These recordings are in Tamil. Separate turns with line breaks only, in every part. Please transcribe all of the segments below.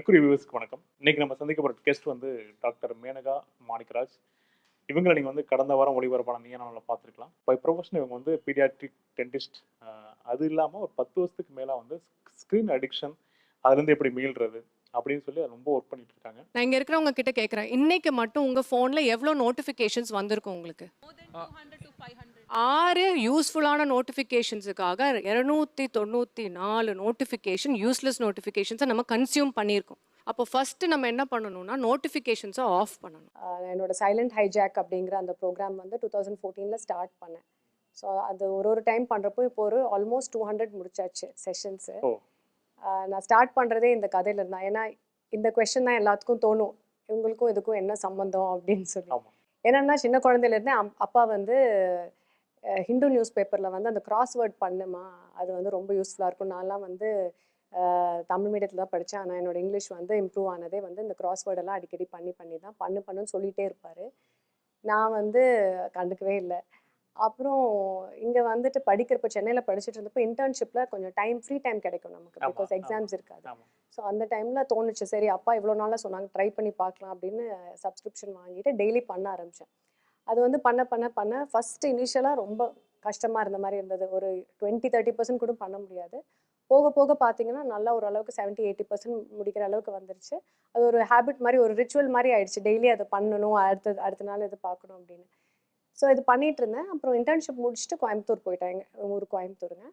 மெர்க்குரி வியூவர்ஸ்க்கு வணக்கம். இன்னைக்கு நம்ம சந்திக்க போற கெஸ்ட் வந்து டாக்டர் மேனகா மாணிக்கராஜ். இவங்கள நீங்க வந்து கடந்த வாரம் ஒளிபரப்பான நீயா நானால பார்த்துருக்கலாம். பை ப்ரொஃபஷன் இவங்க வந்து பீடியாட்ரிக் டென்டிஸ்ட். அது இல்லாம ஒரு 10 வருஷத்துக்கு மேல வந்து ஸ்க்ரீன் அடிக்ஷன் அதுலேருந்து எப்படி மீள்றது அப்படின்னு சொல்லி ரொம்ப ஒர்க் பண்ணிட்டு இருக்காங்க.
நான் இங்க இருக்கிறவங்க கிட்ட கேட்குறேன். இன்னைக்கு மட்டும் உங்க ஃபோன்ல எவ்வளோ நோட்டிஃபிகேஷன்ஸ் வந்திருக்கும் உங்களுக்கு? 6 யூஸ்ஃபுல்லான நோட்டிஃபிகேஷன்ஸுக்காக 294 நோட்டிஃபிகேஷன் யூஸ்லெஸ் நோட்டிஃபிகேஷன்ஸை நம்ம கன்சியூம் பண்ணியிருக்கோம். அப்போ ஃபர்ஸ்ட் நம்ம என்ன பண்ணணும்னா நோட்டிஃபிகேஷன்ஸை ஆஃப் பண்ணணும்.
என்னோட சைலண்ட் ஹைஜாக் அப்படிங்கிற அந்த ப்ரோக்ராம் வந்து 2014 ஸ்டார்ட் பண்ணேன். ஸோ அது ஒரு டைம் பண்ணுறப்போ இப்போ ஒரு ஆல்மோஸ்ட் 200 முடிச்சாச்சு செஷன்ஸு. நான் ஸ்டார்ட் பண்ணுறதே இந்த கதையில இருந்தான். ஏன்னா இந்த கொஷின் தான் எல்லாத்துக்கும் தோணும், இவங்களுக்கும் இதுக்கும் என்ன சம்மந்தம் அப்படின்னு சொல்லி. என்னென்னா சின்ன குழந்தையிலேருந்தே அப்பா வந்து ஹிந்து நியூஸ் பேப்பரில் வந்து அந்த கிராஸ்வேர்ட் பண்ணுமா, அது வந்து ரொம்ப யூஸ்ஃபுல்லாக இருக்கும். நான்லாம் வந்து தமிழ் மீடியத்தில் தான் படித்தேன். ஆனால் என்னோட இங்கிலீஷ் வந்து இம்ப்ரூவ் ஆனதே வந்து இந்த கிராஸ்வேர்டெல்லாம் அடிக்கடி பண்ணி தான் பண்ணுன்னு சொல்லிகிட்டே இருப்பார். நான் வந்து கண்டுக்கவே இல்லை. அப்புறம் இங்கே வந்துட்டு படிக்கிறப்போ சென்னையில் படிச்சுட்டு இருந்தப்போ இன்டர்ன்ஷிப்பில் கொஞ்சம் ஃப்ரீ டைம் கிடைக்கும் நமக்கு, பிகாஸ் எக்ஸாம்ஸ் இருக்காது. ஸோ அந்த டைமில் தோணுச்சு, சரி அப்பா இவ்வளோ நாளாக சொன்னாங்க ட்ரை பண்ணி பார்க்கலாம் அப்படின்னு சப்ஸ்கிரிப்ஷன் வாங்கிட்டு டெய்லி பண்ண ஆரம்பித்தேன். அது வந்து பண்ண ஃபஸ்ட்டு இனிஷியலாக ரொம்ப கஷ்டமாக இருந்த மாதிரி இருந்தது. ஒரு 20-30% கூட பண்ண முடியாது. போக போக பார்த்தீங்கன்னா நல்லா ஓரளவுக்கு 70-80% முடிக்கிற அளவுக்கு வந்துருச்சு. அது ஒரு ஹேபிட் மாதிரி, ஒரு ரிச்சுவல் மாதிரி ஆயிடுச்சு. டெய்லி அதை பண்ணணும், அடுத்த நாள் இது பார்க்கணும் அப்படின்னு. ஸோ இது பண்ணிட்டு இருந்தேன். அப்புறம் இன்டர்ன்ஷிப் முடிச்சுட்டு கோயம்புத்தூர் போயிட்டேன். எங்கள் ஊர் கோயம்புத்தூருங்க.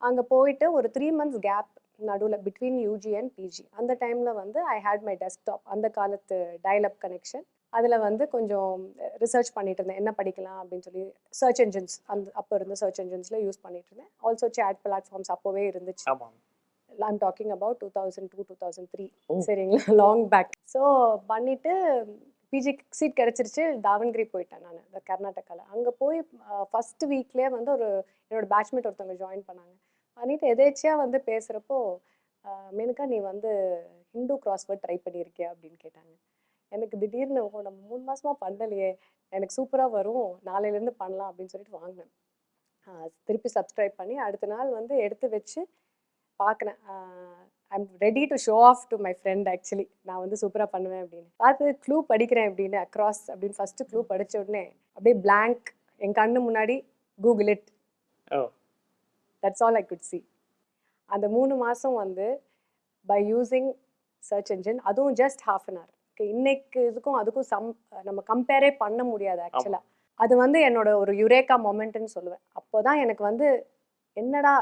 அங்கே போயிட்டு ஒரு 3 months கேப் நடுவில் பிட்வீன் யூஜி அண்ட் பிஜி. அந்த டைமில் வந்து ஐ ஹேட் மை டெஸ்க்டாப், அந்த காலத்து டயல்-அப் கனெக்ஷன். அதில் வந்து கொஞ்சம் ரிசர்ச் பண்ணிட்டு இருந்தேன், என்ன படிக்கலாம் அப்படின்னு சொல்லி. சர்ச் என்ஜின்ஸ் அப்போ இருந்த சர்ச் என்ஜின்ஸில் யூஸ் பண்ணிட்டு இருந்தேன். ஆல்சோ சேட் பிளாட்ஃபார்ம்ஸ் அப்போவே இருந்துச்சு. I'm talking about 2002-2003. சரிங்களா, லாங் பேக். ஸோ பண்ணிவிட்டு பிஜி சீட் கிடச்சிருச்சு. தாவன்கிரி போயிட்டேன் நான், இந்த கர்நாடகாவில். அங்கே போய் ஃபஸ்ட்டு வீக்லேயே வந்து என்னோட பேட்ச்மேட் ஒருத்தவங்க ஜாயின் பண்ணாங்க. பண்ணிவிட்டு எதேச்சியாக வந்து பேசுகிறப்போ, மேனகா நீ வந்து ஹிந்து கிராஸ்வேர்ட் ட்ரை பண்ணியிருக்கியா அப்படின்னு கேட்டாங்க. எனக்கு திடீர்னு நம்ம 3 மாதமாக பண்ணலையே, எனக்கு சூப்பராக வரும், நாளையிலேருந்து பண்ணலாம் அப்படின்னு சொல்லிட்டு வாங்கினேன். திருப்பி சப்ஸ்கிரைப் பண்ணி அடுத்த நாள் வந்து எடுத்து வச்சு பார்க்குறேன். I am ready to show off to my friend. Actually நான் வந்து சூப்பராக பண்ணுவேன் அப்படின்னு பார்த்து க்ளூ படிக்கிறேன் அப்படின்னு, அக்ராஸ் அப்படின்னு ஃபஸ்ட்டு க்ளூ படித்த உடனே அப்படியே பிளாங்க். என் கண்ணு முன்னாடி Google it. That's all I could see. அந்த 3 மாதம் வந்து பை யூஸிங் சர்ச் என்ஜின், அதுவும் ஜஸ்ட் ½ an hour. இன்னைக்கு இதுக்கும் அதுக்கும் நம்ம கம்பேரே பண்ண முடியாது ஆக்சுவலாக. அது வந்து என்னோட ஒரு யுரேக்கா மொமெண்ட்னு சொல்லுவேன். அப்போ தான் எனக்கு வந்து என்னடா,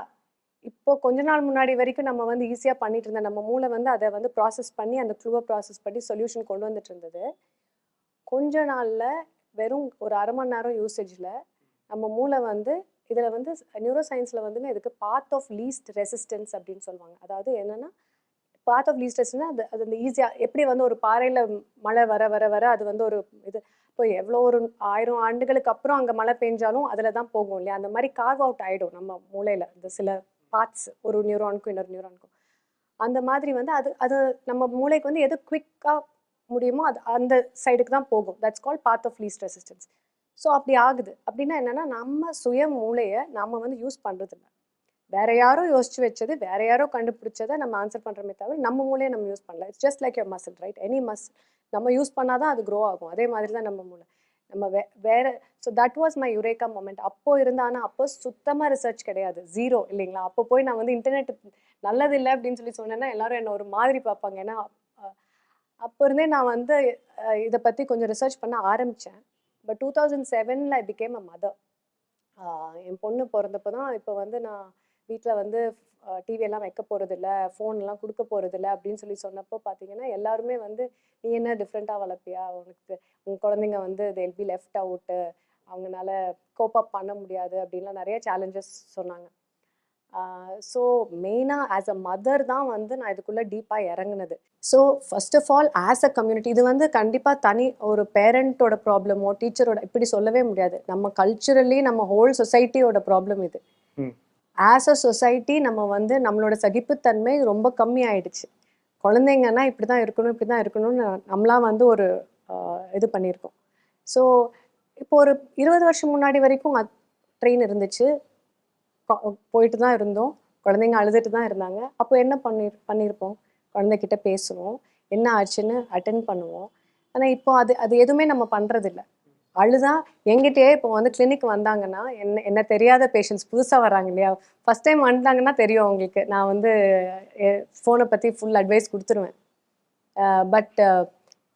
இப்போ கொஞ்ச நாள் முன்னாடி வரைக்கும் நம்ம வந்து ஈஸியாக பண்ணிட்டு இருந்தோம். நம்ம மூளை வந்து அதை வந்து ப்ராசஸ் பண்ணி, அந்த க்ளூவை ப்ராசஸ் பண்ணி சொல்யூஷன் கொண்டு வந்துட்டு இருந்தது. கொஞ்ச நாளில் வெறும் ஒரு அரை மணி நேரம் யூசேஜில் நம்ம மூளை வந்து இதில் வந்து நியூரோ சயின்ஸில் வந்துன்னு இதுக்கு பாத் ஆஃப் லீஸ்ட் ரெசிஸ்டன்ஸ் அப்படின்னு சொல்லுவாங்க. அதாவது என்னென்னா, பாத் ஆஃப் லீஸ்ட் ரெசிஸ்டன்ஸ் அது அந்த ஈஸியாக எப்படி வந்து ஒரு பாறையில் மழை வர வர வர அது வந்து ஒரு இது இப்போ எவ்வளோ ஒரு 1000 ஆண்டுகளுக்கு அப்புறம் அங்கே மழை பெஞ்சாலும் அதில் தான் போகும் இல்லையா, அந்த மாதிரி கார்வ் அவுட் ஆகிடும் நம்ம மூளையில் இந்த சில பார்ட்ஸ், ஒரு நியூரானுக்கும் இன்னொரு நியூரானுக்கும். அந்த மாதிரி வந்து அது நம்ம மூளைக்கு வந்து எது குவிக்காக முடியுமோ அது அந்த சைடுக்கு தான் போகும். That's called path of least resistance. So அப்படி ஆகுது. அப்படின்னா என்னென்னா, நம்ம சுய மூளையை நம்ம வந்து யூஸ் பண்ணுறது இல்லை. வேற யாரோ யோசிச்சு வச்சது, வேற யாரோ கண்டுபிடிச்சதை நம்ம ஆன்சர் பண்ணுறமே தவிர நம்ம மூளையை நம்ம யூஸ் பண்ணல. It's just like your muscle, right? Any muscle நம்ம யூஸ் பண்ணாதான் அது க்ரோ ஆகும். அதே மாதிரி தான் நம்ம மூளை. நம்ம வேற so that was my Yureka moment. அப்போ இருந்தானா, அப்போ சுத்தமாக ரிசர்ச் கிடையாது, ஜீரோ இல்லைங்களா. அப்போ போய் நான் வந்து இன்டர்நெட் நல்லது இல்லை அப்படின்னு சொல்லி சொன்னேன்னா எல்லாரும் என்ன ஒரு மாதிரி பார்ப்பாங்க. ஏன்னா அப்போ இருந்தே நான் வந்து இதை பற்றி கொஞ்சம் ரிசர்ச் பண்ண ஆரம்பித்தேன். But 2007 I became a mother. என் பொண்ணு பிறந்தப்போ தான் இப்போ வந்து நான் வீட்டில் வந்து டிவியெல்லாம் வைக்க போகிறதில்ல, ஃபோன்லாம் கொடுக்க போகிறதில்ல அப்படின்னு சொல்லி சொன்னப்போ பார்த்தீங்கன்னா, எல்லாருமே வந்து நீ என்ன டிஃப்ரெண்ட்டாக வளர்ப்பியா, உங்கள் குழந்தைங்க வந்து தேல் பி லெஃப்ட் அவுட்டு, அவங்களால கோப் அப் பண்ண முடியாது அப்படின்லாம் நிறைய சேலஞ்சஸ் சொன்னாங்க. ஸோ மெயினாக ஆஸ் அ மதர் தான் வந்து நான் இதுக்குள்ளே டீப்பாக இறங்குனது. So first of all as a community, இது வந்து கண்டிப்பாக தனி ஒரு பேரண்ட்டோட ப்ராப்ளமோ டீச்சரோட இப்படி சொல்லவே முடியாது. நம்ம கல்ச்சுரலி நம்ம ஹோல் சொசைட்டியோட ப்ராப்ளம் இது. ஆஸ் அ சொசைட்டி நம்ம வந்து நம்மளோட சகிப்புத்தன்மை ரொம்ப கம்மி ஆயிடுச்சு. குழந்தைங்கன்னா இப்படி தான் இருக்கணும், இப்படி தான் இருக்கணும்னு நம்மளாம் வந்து ஒரு இது பண்ணியிருக்கோம். ஸோ இப்போ ஒரு 20 வருஷம் முன்னாடி வரைக்கும் ட்ரெயின் இருந்துச்சு, போயிட்டு தான் இருந்தோம், குழந்தைங்க அழுதுட்டு தான் இருந்தாங்க. அப்போ என்ன பண்ணியிருப்போம், குழந்தைகிட்ட பேசுவோம், என்ன ஆச்சுன்னு அட்டென்ட் பண்ணுவோம். ஆனால் இப்போ அது அது எதுவுமே நம்ம பண்ணுறதில்ல. அழுதா எங்கிட்டயே இப்போ வந்து கிளினிக் வந்தாங்கன்னா, என்ன தெரியாத பேஷண்ட்ஸ் புதுசாக வராங்க இல்லையா, ஃபஸ்ட் டைம் வந்தாங்கன்னா தெரியும் அவங்களுக்கு. நான் வந்து ஃபோனை பற்றி ஃபுல் அட்வைஸ் கொடுத்துருவேன். பட்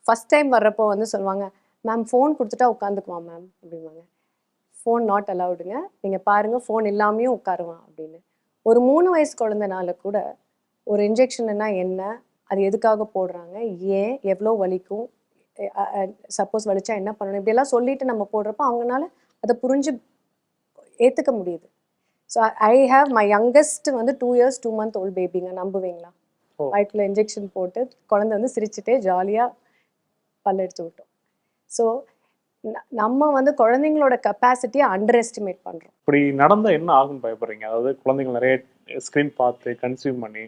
ஃபஸ்ட் டைம் வர்றப்போ வந்து சொல்லுவாங்க, மேம் ஃபோன் கொடுத்துட்டா உட்காந்துக்குவான் மேம் அப்படிம்பாங்க. ஃபோன் நாட் அலவுடுங்க, நீங்கள் பாருங்கள் ஃபோன் இல்லாமையும் உட்காருவான் அப்படின்னு. ஒரு 3 வயசு குழந்தைனால கூட ஒரு இன்ஜெக்ஷன்னா என்ன, அது எதுக்காக போடுறாங்க, ஏன், எவ்வளோ வலிக்கும், சப்போஸ் வலிச்சா என்ன பண்ணணும், இப்படியெல்லாம் சொல்லிட்டு நம்ம போடுறப்போ அவங்களால அதை புரிஞ்சு ஏற்றுக்க முடியுது. So I have my youngest வந்து 2 years 2 month old பேபிங்க, நம்புவீங்களா? வயிற்றுல இன்ஜெக்ஷன் போட்டு குழந்தை வந்து சிரிச்சுட்டே ஜாலியாக பல்ல எடுத்து விட்டோம். ஸோ நம்ம வந்து குழந்தைங்களோட கெப்பாசிட்டியை அண்டர் எஸ்டிமேட் பண்ணுறோம்.
இப்படி நடந்தால் என்ன ஆகும்னு பயப்படுறீங்க? அதாவது குழந்தைகள் நிறைய ஸ்க்ரீன் பார்த்து கன்சியூம் பண்ணி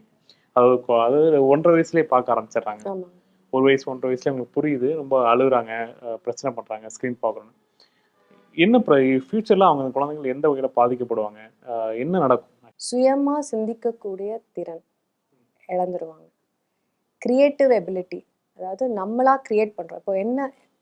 அதாவது 1.5 வயசுலேயே பார்க்க ஆரம்பிச்சிடுறாங்க.
ஆமாம்,
1 வயசு 1.5 வயசுல அவங்களுக்கு புரியுது, ரொம்ப அழுகுறாங்க, பிரச்சனை பண்ணுறாங்க ஸ்க்ரீன் பார்க்குறோன்னு. என்ன ஃபியூச்சரில் அவங்க குழந்தைகள் எந்த வகையில் பாதிக்கப்படுவாங்க, என்ன நடக்கும்?
சுயமாக சிந்திக்கக்கூடிய திறன் இழந்துருவாங்க. கிரியேட்டிவ் எபிலிட்டி, அதாவது நம்மளா கிரியேட் பண்ணுறோம். இப்போ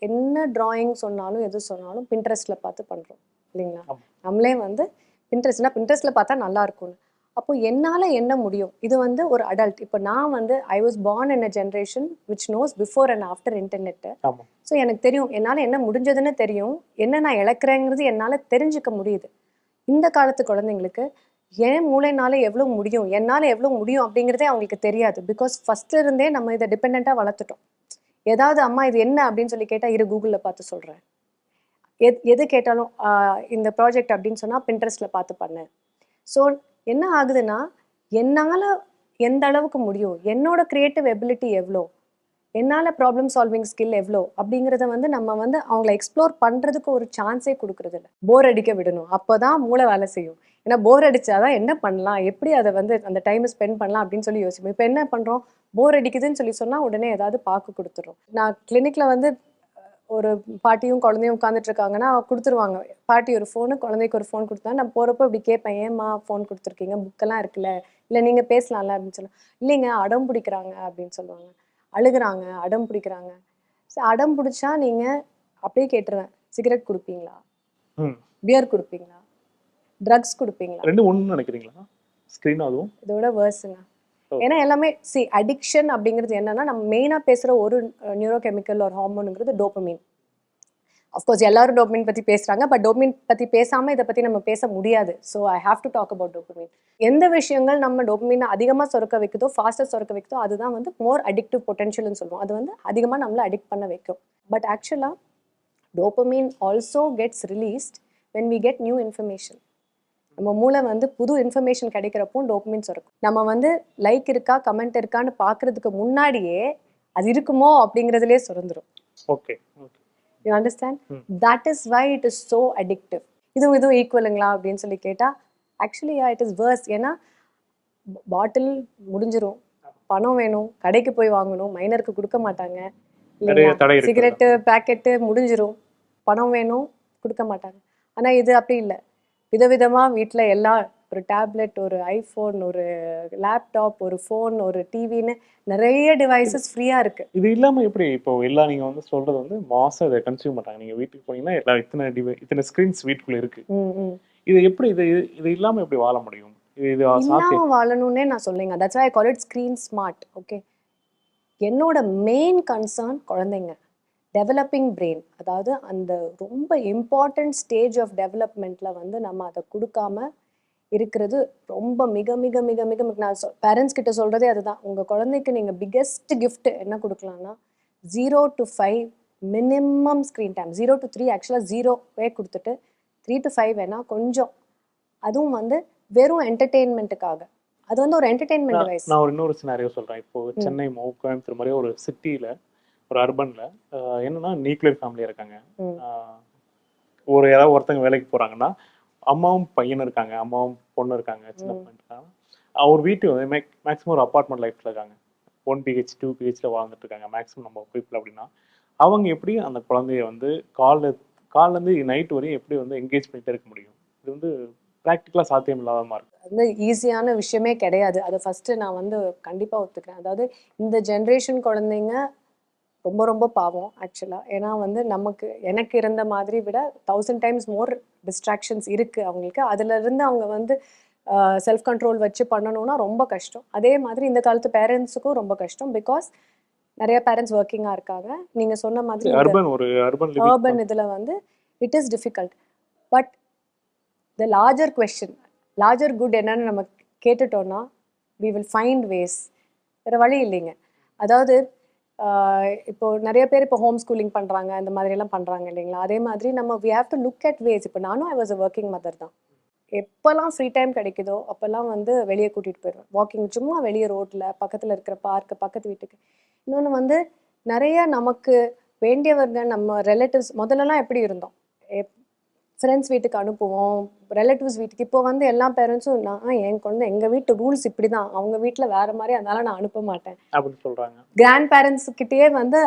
என்ன டிராயிங் சொன்னாலும் எது சொன்னாலும் பின்ட்ரெஸ்ட்டில் பார்த்து பண்ணுறோம் இல்லைங்களா? நம்மளே வந்து பின்ட்ரெஸ்ட்டில் பார்த்தா நல்லா இருக்கும்னு. அப்போ என்னால் என்ன முடியும், இது வந்து ஒரு அடல்ட். இப்போ நான் வந்து I was born in a generation which knows before and after internet. So எனக்கு தெரியும் என்னால் என்ன முடிஞ்சதுன்னு தெரியும், என்ன நான் இழக்கிறேங்கிறது என்னால் தெரிஞ்சுக்க முடியுது. இந்த காலத்து குழந்தைங்களுக்கு என் மூளைனால எவ்வளோ முடியும், என்னால் எவ்வளோ முடியும் அப்படிங்கிறதே அவங்களுக்கு தெரியாது. பிகாஸ் ஃபஸ்ட்டு இருந்தே நம்ம இதை டிபெண்ட்டாக வளர்த்துட்டோம். ஏதாவது அம்மா இது என்ன அப்படின்னு சொல்லி கேட்டால் இரு கூகுளில் பார்த்து சொல்கிறேன், எது கேட்டாலும் இந்த ப்ராஜெக்ட் அப்படின்னு சொன்னால் பின்ட்ரெஸ்ட்டில் பார்த்து பண்ணு. ஸோ என்ன ஆகுதுன்னா, என்னால் எந்த அளவுக்கு முடியும், என்னோட க்ரியேட்டிவ் எபிலிட்டி எவ்வளோ, என்னால் ப்ராப்ளம் சால்விங் ஸ்கில் எவ்வளோ அப்படிங்கிறத வந்து நம்ம வந்து அவங்கள எக்ஸ்ப்ளோர் பண்ணுறதுக்கு ஒரு சான்ஸே கொடுக்குறதில்ல. போர் அடிக்க விடணும், அப்போ தான் மூளை வேலை செய்யும். ஏன்னா போர் அடித்தாதான் என்ன பண்ணலாம், எப்படி அதை வந்து அந்த டைமை ஸ்பெண்ட் பண்ணலாம் அப்படின்னு சொல்லி யோசிப்போம். இப்போ என்ன பண்ணுறோம், போர் அடிக்குதுன்னு சொல்லி சொன்னால் உடனே ஏதாவது பார்க்க கொடுத்துரும். நான் கிளினிக்கில் வந்து ஒரு பாட்டியும் குழந்தையும் உட்காந்துட்டு இருக்காங்கன்னா கொடுத்துருவாங்க. பாட்டி ஒரு ஃபோனு, குழந்தைக்கு ஒரு ஃபோன் கொடுத்தா நான் போகிறப்போ இப்படி கேட்பேன், ஏம்மா ஃபோன் கொடுத்துருக்கீங்க, புக்கெல்லாம் இருக்குல்ல, இல்லை நீங்கள் பேசலாம்ல அப்படின்னு சொல்லுவேன். இல்லைங்க அடம் பிடிக்கிறாங்க அப்படின்னு சொல்லுவாங்க. அழுகுறாங்க, அடம் பிடிக்கிறாங்க. ஸோ அடம் பிடிச்சா நீங்கள் அப்படியே கேட்டுருவேன், சிகரெட் கொடுப்பீங்களா, பியர் கொடுப்பீங்களா, ட்ரக்ஸ் கொடுப்பீங்களா?
ரெண்டு ஒன்று நினைக்கிறீங்களா? ஸ்க்ரீன் அதுவும்
இதோட வேர்ஸுங்க. ஏன்னா எல்லாமே அடிக்ஷன் அப்படிங்கிறது என்னன்னா, நம்ம மெயினாக பேசுகிற ஒரு நியூரோ கெமிக்கல் ஒரு ஹார்மோனுங்கிறது டோபமைன். அஃப்கோர்ஸ் எல்லாரும் டோபமைன் பற்றி பேசுகிறாங்க, பட் டோபமைன் பற்றி பேசாமல் இதை பற்றி நம்ம பேச முடியாது. So I have to talk about dopamine. எந்த விஷயங்கள் நம்ம டோபமைனை அதிகமாக சுரக்க வைக்குதோ, ஃபாஸ்ட்டாக சுரக்க வைக்குதோ, அதுதான் வந்து மோர் அடிக்டிவ் பொட்டன்ஷியல்னு சொல்லுவோம். அது வந்து அதிகமாக நம்மளை அடிக்ட் பண்ண வைக்கும். பட் ஆக்சுவலாக dopamine also gets released when we get new information. நம்ம மூளை வந்து புது இன்ஃபர்மேஷன் கிடைக்கிறப்போ டோபமைன் சுரக்கும். நம்ம வந்து லைக் இருக்கா, கமெண்ட் இருக்கான்னு பார்க்கறதுக்கு முன்னாடியே அது இருக்குமோ அப்படிங்கிறதுலே சுரந்துரும்.
Okay,
you understand? That is why it is so addictive. இதுவும் ஈக்குவலுங்களா அப்படின்னு சொல்லி கேட்டால் ஆக்சுவலி இட் இஸ் வேர்ஸ். ஏன்னா பாட்டில் முடிஞ்சிரும், பணம் வேணும், கடைக்கு போய் வாங்கணும், மைனருக்கு கொடுக்க மாட்டாங்க இல்லைங்களா, சிகரெட்டு பேக்கெட்டு முடிஞ்சிரும், பணம் வேணும், கொடுக்க மாட்டாங்க. ஆனால் இது அப்படி இல்லை. விதவிதமாக வீட்டில் எல்லாம் ஒரு டேப்லெட், ஒரு ஐஃபோன், ஒரு லேப்டாப், ஒரு ஃபோன், ஒரு டிவின்னு நிறைய டிவைசஸ் ஃப்ரீயாக இருக்குது.
இது இல்லாமல் எப்படி இப்போ எல்லாம் நீங்கள் வந்து சொல்கிறது வந்து மாதம் இதை கன்சியூம் பண்ணுறாங்க. நீங்கள் வீட்டுக்கு போனீங்கன்னா எல்லாம் இத்தனை ஸ்க்ரீன்ஸ் வீட்டுக்குள்ளே இருக்குது. இது எப்படி இது இல்லாமல் எப்படி வாழ முடியும்? இது
இல்லாமல் வாழணும்னே நான் சொல்லுங்க. That's why I call it screen smart. Okay, என்னோட மெயின் கன்சர்ன் குழந்தைங்க டெவலப்பிங் பிரெயின், அதாவது அந்த ரொம்ப இம்பார்ட்டண்ட் ஸ்டேஜ் ஆஃப் டெவலப்மெண்ட்டில் வந்து நம்ம அதை கொடுக்காம இருக்கிறது ரொம்ப மிக மிக மிக மிக நான் பேரண்ட்ஸ் கிட்ட சொல்கிறதே அதுதான். உங்கள் குழந்தைக்கு நீங்கள் பிக்கெஸ்ட் கிஃப்ட் என்ன கொடுக்கலான்னா 0 to 5 minimum screen time. 0 to 3 ஆக்சுவலாக 0வே கொடுத்துட்டு 3 to 5 வேணால் கொஞ்சம், அதுவும் வந்து வெறும் என்டர்டெயின்மெண்ட்டுக்காக. அது வந்து ஒரு என்டர்டெயின்மெண்ட் டிவைஸ்.
நான் இன்னொரு சினாரியோ சொல்கிறேன். இப்போது சென்னை, கோயம்புத்தூர் மாதிரி ஒரு சிட்டியில், ஒரு அர்பனில் என்னன்னா நியூக்ளியர் ஃபேமிலியாக இருக்காங்க. யாராவது ஒருத்தங்க வேலைக்கு போகிறாங்கன்னா அம்மாவும் பையனும் இருக்காங்க, அம்மாவும் பொண்ணு இருக்காங்க, சின்ன பையன் இருக்காங்க. அவர் வீட்டு வந்து மேக்ஸிமம் ஒரு அப்பார்ட்மெண்ட் லைஃப்பில் இருக்காங்க. 1 BH 2 BHல வாழ்ந்துட்டு இருக்காங்க மேக்ஸிமம் நம்ம பீப்புள். அப்படின்னா அவங்க எப்படி அந்த குழந்தைய வந்து காலிலேருந்து நைட் வரையும் எப்படி வந்து என்கேஜ் பண்ணிகிட்டே இருக்க முடியும்? இது வந்து ப்ராக்டிக்கலாக சாத்தியம் இல்லாத மாதிரி இருக்கு.
வந்து ஈஸியான விஷயமே கிடையாது. அதை ஃபஸ்ட்டு நான் வந்து கண்டிப்பாக ஒத்துக்கிறேன். அதாவது இந்த ஜென்ரேஷன் குழந்தைங்க ரொம்ப ரொம்ப பாவம் ஆக்சுவலாக. ஏன்னா வந்து எனக்கு இருந்த மாதிரி விட 1000 டைம்ஸ் மோர் டிஸ்ட்ராக்ஷன்ஸ் இருக்குது அவங்களுக்கு. அதுலேருந்து அவங்க வந்து செல்ஃப் கண்ட்ரோல் வச்சு பண்ணணும்னா ரொம்ப கஷ்டம். அதே மாதிரி இந்த காலத்து பேரண்ட்ஸுக்கும் ரொம்ப கஷ்டம். பிகாஸ் நிறைய பேரண்ட்ஸ் ஒர்க்கிங்காக இருக்காங்க. நீங்கள் சொன்ன மாதிரி அர்பன் இதில் வந்து it is difficult. But the larger question, larger good என்னன்னு நம்ம கேட்டுட்டோம்னா வி வில் ஃபைண்ட் வேஸ். வேறு வழி இல்லைங்க. அதாவது இப்போ நிறைய பேர் இப்போ ஹோம் ஸ்கூலிங் பண்ணுறாங்க, இந்த மாதிரிலாம் பண்ணுறாங்க இல்லைங்களா? அதே மாதிரி நம்ம we have to look at ways. இப்போ நானும் I was a working mother தான். எப்போல்லாம் ஃப்ரீ டைம் கிடைக்குதோ அப்போல்லாம் வந்து வெளியே கூட்டிகிட்டு போயிடுவேன் வாக்கிங். சும்மா வெளியே ரோட்டில் பக்கத்தில் இருக்கிற பார்க்கு, பக்கத்து வீட்டுக்கு. இன்னொன்று வந்து நிறைய நமக்கு வேண்டியவர்கள் நம்ம ரிலேட்டிவ்ஸ் முதல்லலாம் எப்படி இருந்தோம், ஃப்ரெண்ட்ஸ் வீட்டுக்கு அனுப்புவோம், ரிலேட்டிவ்ஸ் வீட்டுக்கு. இப்போ வந்து எல்லா பேரண்ட்ஸும் என் குழந்தை எங்கள் வீட்டு ரூல்ஸ் இப்படி தான், அவங்க வீட்டில் வேறு மாதிரி, அதனால நான் அனுப்ப மாட்டேன்
அப்படின்னு சொல்கிறாங்க.
கிராண்ட் பேரண்ட்ஸ்கிட்டயே வந்து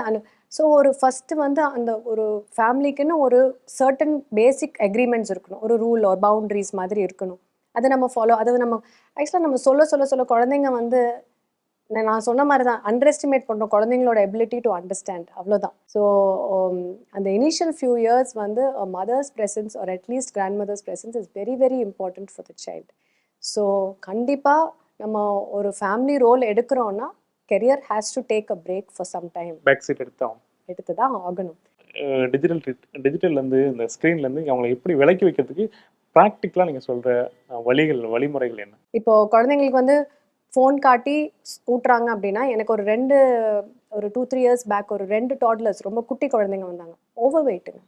ஸோ ஒரு ஃபஸ்ட்டு வந்து அந்த ஒரு ஃபேமிலிக்குன்னு ஒரு சர்டன் பேசிக் அக்ரிமெண்ட்ஸ் இருக்கணும், ஒரு ரூல் ஒரு பவுண்ட்ரிஸ் மாதிரி இருக்கணும். அதை நம்ம ஃபாலோ, அதாவது நம்ம ஆக்சுவலாக நம்ம சொல்ல குழந்தைங்க வந்து நான் சொன்ன மாதிரி தான் அண்டர் எஸ்டிமேட் பண்ணுறோம் குழந்தைங்களோட எபிலிட்டி டு அண்டர்ஸ்டாண்ட், அவ்வளோதான். ஸோ அந்த இனிஷியல் ஃபியூ இயர்ஸ் வந்து mother's presence or at least grandmother's presence is very very important for the child. So கண்டிப்பாக நம்ம ஒரு ஃபேமிலி ரோல் எடுக்கிறோன்னா career has to take a break for some time.
Back seat
எடுத்து தான் ஆகணும்.
டிஜிட்டல்லேருந்து இந்த ஸ்க்ரீன்லேருந்து அவங்களை எப்படி விலக்கி வைக்கிறதுக்கு ப்ராக்டிக்கலாக நீங்கள் சொல்கிற வழிமுறைகள் என்ன? இப்போது
குழந்தைங்களுக்கு வந்து ஃபோன் காட்டி ஊட்டுறாங்க அப்படின்னா, எனக்கு ஒரு 2-3 இயர்ஸ் பேக் ஒரு 2 டாட்லர்ஸ், ரொம்ப குட்டி குழந்தைங்க வந்தாங்க. ஓவர் வெயிட்டுங்க,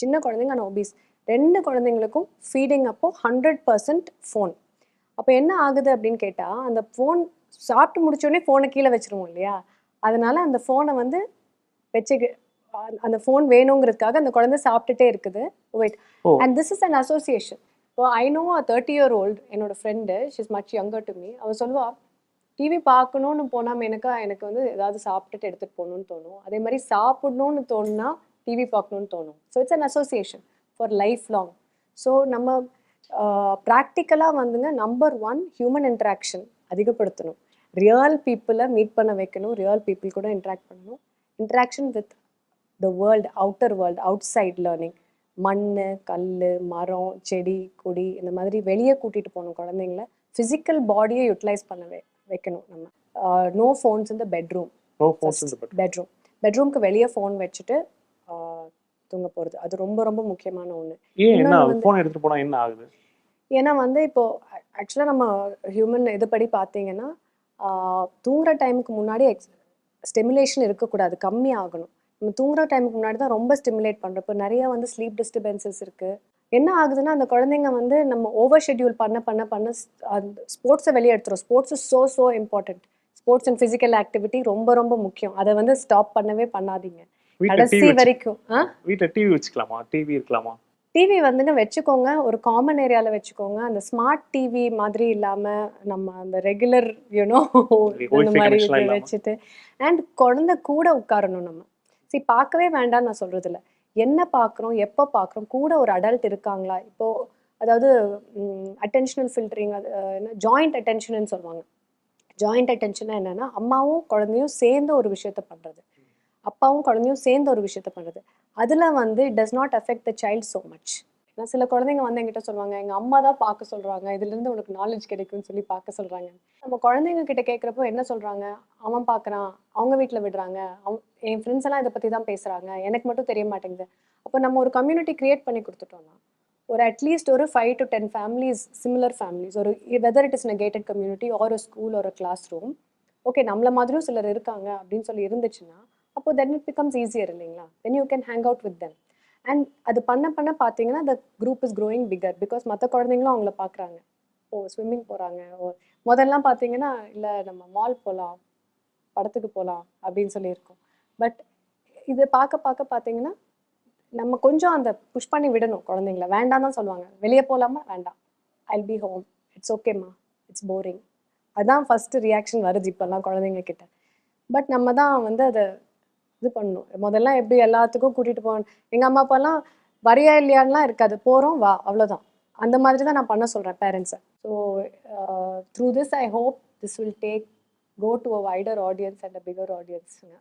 சின்ன குழந்தைங்க, ஆனால் ஒபீஸ். 2 குழந்தைங்களுக்கும் ஃபீடிங் அப்போ 100% ஃபோன். அப்போ என்ன ஆகுது அப்படின்னு கேட்டால், அந்த ஃபோன் சாப்பிட்டு முடிச்சோடனே ஃபோனை கீழே வச்சுருவோம் இல்லையா? அதனால அந்த ஃபோனை வந்து வச்சு அந்த ஃபோன் வேணுங்கிறதுக்காக அந்த குழந்தை சாப்பிட்டுட்டே இருக்குது. Weight and this is an association. இப்போ ஐ நோ அ 30-year-old என்னோட friend, she is much younger to me. அவள் சொல்லுவா, டிவி பார்க்கணுன்னு போனால் எனக்கு வந்து ஏதாவது சாப்பிட்டுட்டு எடுத்துகிட்டு போகணுன்னு தோணும். அதே மாதிரி சாப்பிடணும்னு தோணுனா டிவி பார்க்கணுன்னு தோணும். So it's an association for life long. So நம்ம ப்ராக்டிக்கலாக வந்துங்க நம்பர் 1 ஹியூமன் இன்ட்ராக்ஷன் அதிகப்படுத்தணும். ரியல் பீப்புளை மீட் பண்ண வைக்கணும், ரியல் பீப்புள் கூட இன்ட்ராக்ட் பண்ணணும். Interaction with the world, outer world, outside learning. மண், கல், மரம், செடி, கொடி, இந்த மாதிரி வெளியே கூட்டிகிட்டு போகணும் குழந்தைங்கள. ஃபிசிக்கல் பாடியை யூட்டிலைஸ் பண்ண வைக்கணும் நம்ம. No phones in the bedroom. பெட்ரூம்க்கு வெளியே ஃபோன் வச்சுட்டு தூங்க போகிறது, அது ரொம்ப ரொம்ப முக்கியமான ஒன்று. ஏன்னா வந்து இப்போது ஆக்சுவலாக நம்ம ஹியூமன் இதுபடி பார்த்தீங்கன்னா தூங்குற டைமுக்கு முன்னாடி ஸ்டிமுலேஷன் இருக்கக்கூடாது, கம்மி ஆகணும். நம்ம தூங்குற டைமுக்கு முன்னாடி தான் ரொம்ப ஸ்டிமுலேட் பண்ணுறோம். இப்போ நிறைய வந்து ஸ்லீப் டிஸ்டர்பன்சஸ் இருக்குது. என்ன ஆகுதுன்னா அந்த குழந்தைங்க வந்து நம்ம ஓவர் ஷெட்யூல் பண்ண அந்த ஸ்போர்ட்ஸை வெளியே எடுத்துரும். Sports is so important. Sports and physical activity ரொம்ப ரொம்ப முக்கியம். அதை வந்து ஸ்டாப் பண்ணவே பண்ணாதீங்க கடைசி வரைக்கும்.
வீட்டில் டிவி வச்சுக்கலாமா? டிவி இருக்கலாமா?
டிவி வந்துங்க வச்சுக்கோங்க, ஒரு காமன் ஏரியாவில் வச்சுக்கோங்க. அந்த ஸ்மார்ட் டிவி மாதிரி இல்லாமல் நம்ம அந்த ரெகுலர் யூனோ இந்த மாதிரி வச்சுட்டு அண்ட் குழந்தை கூட உட்காரணும். நம்ம பார்க்கவே வேண்டாம்னு நான் சொல்கிறது இல்லை. என்ன பார்க்குறோம், எப்போ பார்க்குறோம், கூட ஒரு அடல்ட் இருக்காங்களா. இப்போது அதாவது அட்டென்ஷனல் ஃபில்டரிங், அது என்ன ஜாயிண்ட் அட்டென்ஷன்னு சொல்லுவாங்க. ஜாயிண்ட் அட்டென்ஷனாக என்னென்னா அம்மாவும் குழந்தையும் சேர்ந்து ஒரு விஷயத்த பண்ணுறது, அப்பாவும் குழந்தையும் சேர்ந்து ஒரு விஷயத்த பண்ணுறது. அதில் வந்து it does not affect the child so much. ஏன்னா சில குழந்தைங்க வந்து என்கிட்ட சொல்லுவாங்க, எங்கள் அம்மா தான் பார்க்க சொல்கிறாங்க, இதுலேருந்து உனக்கு நாலேஜ் கிடைக்கும்னு சொல்லி பார்க்க சொல்கிறாங்க. நம்ம குழந்தைங்க கிட்ட கேட்குறப்போ என்ன சொல்கிறாங்க, அவன் பார்க்குறான், அவங்க வீட்டில் விடுறாங்க, என் ஃப்ரெண்ட்ஸ் எல்லாம் இதை பற்றி தான் பேசுகிறாங்க, எனக்கு மட்டும் தெரிய மாட்டேங்குது. அப்போ நம்ம ஒரு கம்யூனிட்டி க்ரியேட் பண்ணி கொடுத்துட்டோம்னா ஒரு அட்லீஸ்ட் ஒரு 5 to 10 ஃபேமிலிஸ், சிமிலர் ஃபேமிலிஸ், ஒரு whether it is in a gated community or ஒரு ஸ்கூல் ஒரு கிளாஸ் ரூம், ஓகே நம்மள மாதிரியும் சிலர் இருக்காங்க அப்படின்னு சொல்லி இருந்துச்சுன்னா அப்போ தென் இட் பிகம்ஸ் ஈஸியர் இல்லைங்களா. Then you can hang out with them. And அது பண்ண பார்த்தீங்கன்னா the group is growing bigger because மற்ற குழந்தைங்களும் அவங்கள பார்க்குறாங்க. ஸ்விம்மிங் போகிறாங்க. முதல்லாம் பார்த்தீங்கன்னா இல்லை நம்ம மால் போகலாம், படத்துக்கு போகலாம் அப்படின்னு சொல்லியிருக்கோம். பட் இது பார்க்க பார்த்தீங்கன்னா நம்ம கொஞ்சம் அந்த புஷ் பண்ணி விடணும் குழந்தைங்கள. வேண்டாம் தான் சொல்லுவாங்க, வெளியே போகலாமா, வேண்டாம், ஐல் பி ஹோம், இட்ஸ் ஓகேம்மா, இட்ஸ் போரிங். அதுதான் ஃபஸ்ட்டு ரியாக்ஷன் வருது இப்போல்லாம் குழந்தைங்க கிட்ட. பட் நம்ம தான் வந்து அதை இது பண்ணணும். முதல்ல எப்படி எல்லாத்துக்கும் கூட்டிகிட்டு போகணும். எங்கள் அம்மா அப்பாலாம் வரியா இல்லையான்லாம் இருக்காது, போகிறோம் வா அவ்வளோதான். அந்த மாதிரி தான் நான் பண்ண சொல்கிறேன் பேரண்ட்ஸை. So through this I hope this will go to a wider audience and a bigger ஆடியன்ஸுங்க.